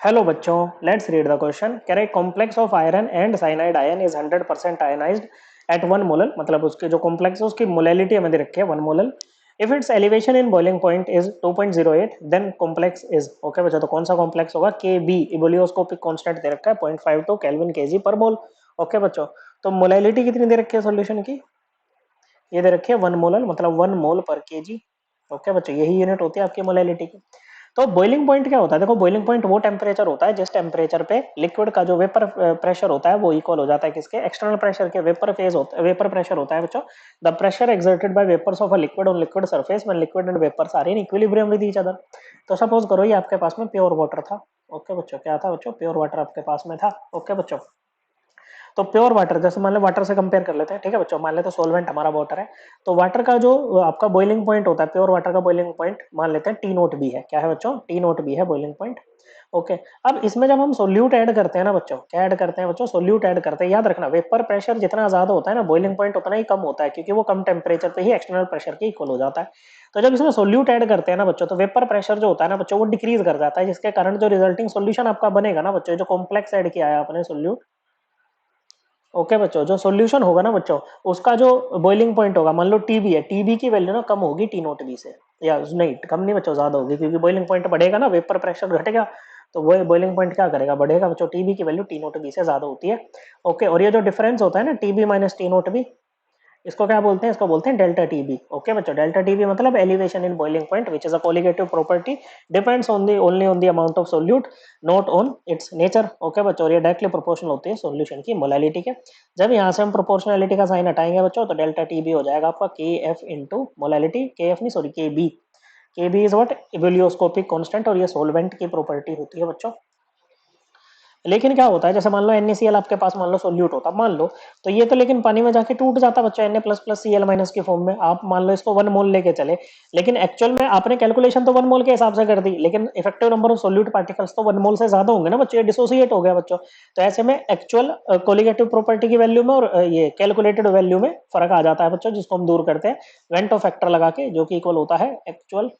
Hello बच्चों, let's read the question. कह रहे complex of iron and cyanide ion is 100% ionized at 1 molal. मतलब उसके जो कॉम्प्लेक्स है उसकी मोलैलिटी हमें दे रखी है 1 molal. If its elevation in boiling point is 2.08 then complex is okay बच्चों। तो कौन सा कॉम्प्लेक्स होगा? के बी इबोलियोस्कोपिक कांस्टेंट दे रखा है 0.52 केल्विन केजी पर मोल। ओके बच्चों, तो मोलैलिटी कितनी दे रखी है सॉल्यूशन की? ये दे रखी है 1 मोलल, मतलब 1 मोल पर केजी। ओके बच्चों, यही यूनिट होती है आपकी मोलैलिटी की। तो बॉइलिंग पॉइंट क्या होता है? देखो, बॉइलिंग पॉइंट वो टेम्परेचर होता है जिस टेम्परेचर पे लिक्विड का जो वेपर प्रेशर होता है वो इक्वल हो जाता है किसके? एक्सटर्नल प्रेशर के। वेपर फेज होता है, वेपर प्रेशर होता है बच्चों the pressure exerted by vapours of a liquid on liquid surface when liquid and vapours are in equilibrium with each other. तो सपोज करो ये आपके पास में प्योर वाटर था। ओके बच्चों, क्या था बच्चों? प्योर वाटर आपके पास में था। ओके बच्चों, तो प्योर वाटर जैसे मान लो वाटर से कंपेयर कर लेते हैं, ठीक है बच्चों। मान लेते हैं सोलवेंट हमारा वाटर है, तो वाटर का जो आपका बॉइलिंग पॉइंट होता है, प्योर वाटर का बॉइलिंग पॉइंट मान लेते हैं टी नोट बी है। क्या है बच्चों? टी नोट बी है बॉइलिंग पॉइंट। ओके, अब इसमें जब हम सोल्यूट ऐड करते हैं ना बच्चों, क्या ऐड करते हैं बच्चों? सोल्यूट ऐड करते हैं। याद रखना, वेपर प्रेशर जितना ज्यादा होता है ना, बॉइलिंग पॉइंट उतना ही कम होता है, क्योंकि वो कम टेम्परेचर पे ही एक्सटर्नल प्रेशर के इक्वल हो जाता है। तो जब इसमें सोल्यूट ऐड करते हैं ना बच्चों, तो वेपर प्रेशर जो होता है ना बच्चों वो डिक्रीज कर जाता है, जिसके कारण जो रिजल्टिंग सोल्यूशन आपका बनेगा ना बच्चों, जो कॉम्प्लेक्स ऐड किया है आपने सोल्यूट। ओके बच्चों, जो सॉल्यूशन होगा ना बच्चों, उसका जो बॉइलिंग पॉइंट होगा, मान लो टीबी है, टीबी की वैल्यू ना कम होगी टी नोट बी से। या नहीं, कम नहीं बच्चों, ज्यादा होगी, क्योंकि बॉइलिंग पॉइंट बढ़ेगा ना, वेपर प्रेशर घटेगा, तो वो बॉइलिंग पॉइंट क्या करेगा? बढ़ेगा बच्चों। टीबी की वैल्यू टी नोट बी से ज्यादा होती है। ओके, और ये जो डिफरेंस होता है ना TB minus T nought B, इसको क्या बोलते हैं? इसको बोलते हैं डेल्टा टीबी। ओके बच्चों, डेल्टा टीबी मतलब elevation in boiling point which is a colligative property depends on the only on the amount of solute, not on its nature. Okay बच्चों, और ये डायरेक्टली प्रोपोर्शनल होती है सॉल्यूशन की molality के। जब यहाँ से हम प्रोपोर्शनैलिटी का साइन हटाएंगे बच्चों, तो डेल्टा टीबी हो जाएगा आपका के एफ इंटू मोलैलिटी। के एफ नहीं, सॉरी, के बी। के बी इज व्हाट? इवेलियोस्कोपिक कांस्टेंट, और ये सोलवेंट की प्रॉपर्टी होती है बच्चों। लेकिन क्या होता है, जैसे मान लो NaCl आपके पास मान लो सोल्यूट होता, मान लो, तो ये तो लेकिन पानी में जाके टूट जाता बच्चा, Na plus plus Cl minus की फॉर्म में। आप मान लो इसको 1 मोल लेके चले, लेकिन एक्चुअल में आपने कैलकुलेशन तो 1 मोल के हिसाब से कर दी, लेकिन effective number of solute particles तो 1 मोल से ज्यादा होंगे ना बच्चों, ये डिसोसिएट हो गया बच्चों। तो ऐसे में एक्चुअल कोलिगेटिव प्रॉपर्टी की वैल्यू में और ये कैलकुलेटेड वैल्यू में फर्क आ जाता है बच्चों, जिसको हम दूर करते हैं वेंटो फैक्टर लगा के, जो कि इक्वल होता है actual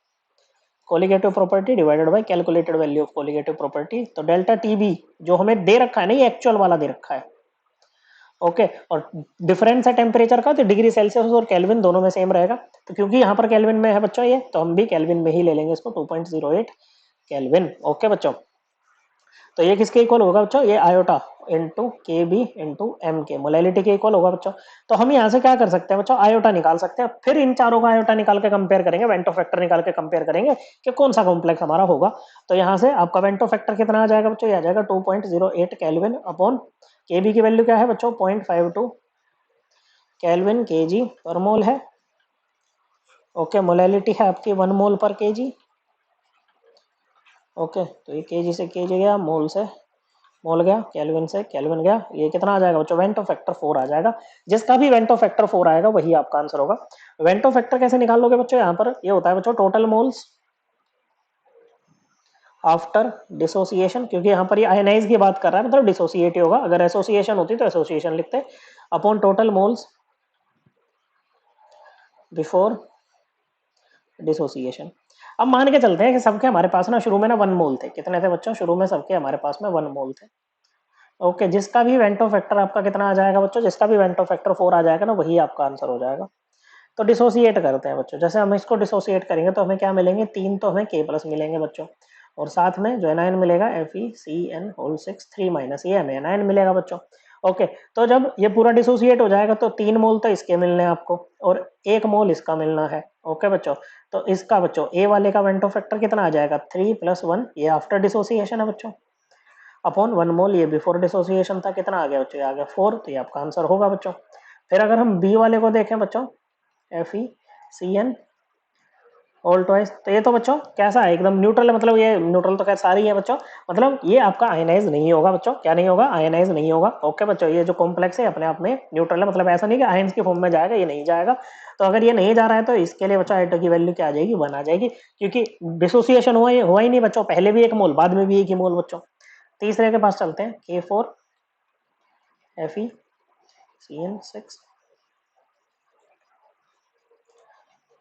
colligative property divided by calculated value of colligative property. तो डेल्टा टीबी जो हमें दे रखा है ना, ये एक्चुअल वाला दे रखा है। ओके, और डिफरेंस है टेम्परेचर का, तो डिग्री सेल्सियस और केल्विन दोनों में सेम रहेगा। तो क्योंकि यहाँ पर केल्विन में है बच्चों ये, तो हम भी केल्विन में ही ले लेंगे इसको, 2.08 केल्विन। ओके बच्चों, तो ये किसके इक्वल होगा बच्चों? ये आयोटा इंटू के बी इंटू एम के, मोलैलिटी के इक्वल होगा बच्चों। तो हम यहाँ से क्या कर सकते हैं बच्चों? आयोटा निकाल सकते हैं, फिर इन चारों का आयोटा निकाल के कंपेयर करेंगे, वेंटो फैक्टर निकाल के कंपेयर करेंगे कि कौन सा कॉम्प्लेक्स हमारा होगा। तो यहाँ से आपका वेंटो फैक्टर कितना आ जाएगा बच्चों? ये आ जाएगा 2.08 केल्विन अपॉन के बी की वैल्यू क्या है बच्चों? 0.52 केल्विन के जी पर मोल है। ओके, मोलैलिटी है आपकी 1 मोल पर के जी। ओके, तो ये के जी से के जी गया, मोल से मोल गया, केल्विन से केल्विन गया। ये कितना आ जाएगा बच्चों? वेंटो फैक्टर 4 आ जाएगा। जिसका भी वेंटो फैक्टर 4 आएगा वही आपका आंसर होगा। वेंटो फैक्टर कैसे निकाल लोगे बच्चों? यहाँ पर ये होता है बच्चों टोटल मोल्स आफ्टर डिसोसिएशन, क्योंकि यहाँ पर ये आयनाइज की बात कर रहा है, मतलब डिसोसिएट होगा। अगर एसोसिएशन होती तो एसोसिएशन लिखते, upon total moles before dissociation. अब मान के चलते हैं कि सबके हमारे पास ना शुरू में ना 1 मोल थे। कितने थे बच्चों? शुरू में सबके हमारे पास में 1 मोल थे। ओके, जिसका भी वेंटो फैक्टर आपका कितना आ जाएगा बच्चों? जिसका भी वेंटो फैक्टर 4 आ जाएगा ना, वही आपका आंसर हो जाएगा। तो डिसोसिएट करते हैं बच्चों। जैसे हम इसको डिसोसिएट करेंगे तो हमें क्या मिलेंगे? 3 तो हमें के प्लस मिलेंगे बच्चों, और साथ में जो एनायन मिलेगा FeCN होल 6 3 माइनस, ये हमें एनायन मिलेगा बच्चों। ओके, तो जब ये पूरा डिसोसिएट हो जाएगा तो 3 मोल तो इसके मिलने हैं आपको, और 1 मोल इसका मिलना है। ओके बच्चों, तो इसका बच्चों ए वाले का वेंटो फैक्टर कितना आ जाएगा? 3 + 1, ये आफ्टर डिसोसिएशन है बच्चों, अपॉन 1 मोल ये बिफोर डिसोसिएशन था। कितना आ गया बच्चों? ये आ गया 4, तो ये आपका आंसर होगा बच्चों। फिर अगर हम बी वाले को देखें बच्चों, FeCN ऑल ट्वाइस, तो ये तो बच्चों कैसा है? एकदम न्यूट्रल है, मतलब ये न्यूट्रल तो खैर सारी है बच्चों, मतलब ये आपका आयनाइज नहीं होगा बच्चों। क्या नहीं होगा? आयनाइज नहीं होगा। ओके बच्चों, ये जो कॉम्प्लेक्स है अपने आप में न्यूट्रल है, मतलब ऐसा नहीं कि आयंस की फॉर्म में जाएगा, ये नहीं जाएगा। तो अगर ये नहीं जा रहा है तो इसके लिए बच्चों आइटो की वैल्यू क्या आ जाएगी? 1 आ जाएगी, क्योंकि डिसोसिएशन हुआ ही नहीं बच्चों, पहले भी 1 मोल, बाद में भी 1 ही मोल बच्चों। तीसरे के पास चलते हैं, K4FeCN6।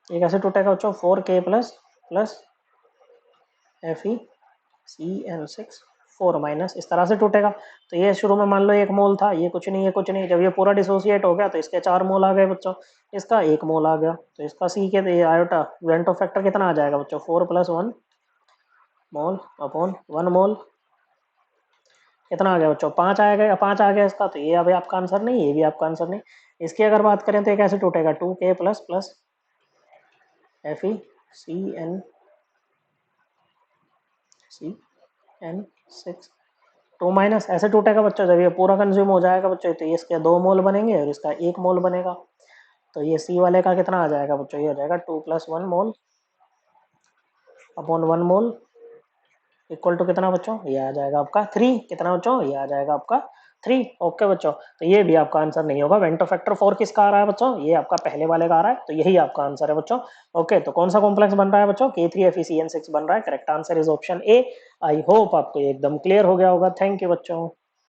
ये कैसे टूटेगा बच्चों? 4K plus plus FeCN6 4 minus इस तरह से टूटेगा। तो ये शुरू में मान लो 1 मोल था, ये कुछ नहीं, ये कुछ नहीं। जब ये पूरा डिसोसिएट हो गया तो इसके 4 मोल आ गए बच्चों, इसका 1 मोल आ गया। तो इसका सी के आयोटा वेंटो फैक्टर कितना आ जाएगा बच्चों, 4 + 1 मोल अपॉन 1 मोल, कितना आ गया बच्चों, 5 आएगा, 5 आ गया इसका। तो ये अभी आपका आंसर नहीं, ये भी आपका आंसर नहीं। इसकी अगर बात करें तो ये कैसे टूटेगा, 2K plus plus FeCN6 2 minus ऐसे टूटेगा बच्चों। जब ये पूरा कंज्यूम हो जाएगा बच्चों तो ये इसके 2 मोल बनेंगे और इसका 1 मोल बनेगा। तो ये सी वाले का कितना आ जाएगा बच्चों, ये हो जाएगा 2 + 1 mole upon 1 mole equal to कितना बच्चों, ये आ जाएगा आपका 3। कितना बच्चों, ये आ जाएगा आपका 3। ओके बच्चों, तो ये भी आपका आंसर नहीं होगा। वेंटो फैक्टर 4 किसका आ रहा है बच्चों, ये आपका पहले वाले का आ रहा है, तो यही आपका आंसर है बच्चों। ओके, तो कौन सा कॉम्प्लेक्स बन रहा है बच्चों, K3FeCN6 बन रहा है। Correct answer is option A. I hope आपको ये एकदम क्लियर हो गया होगा। थैंक यू बच्चों।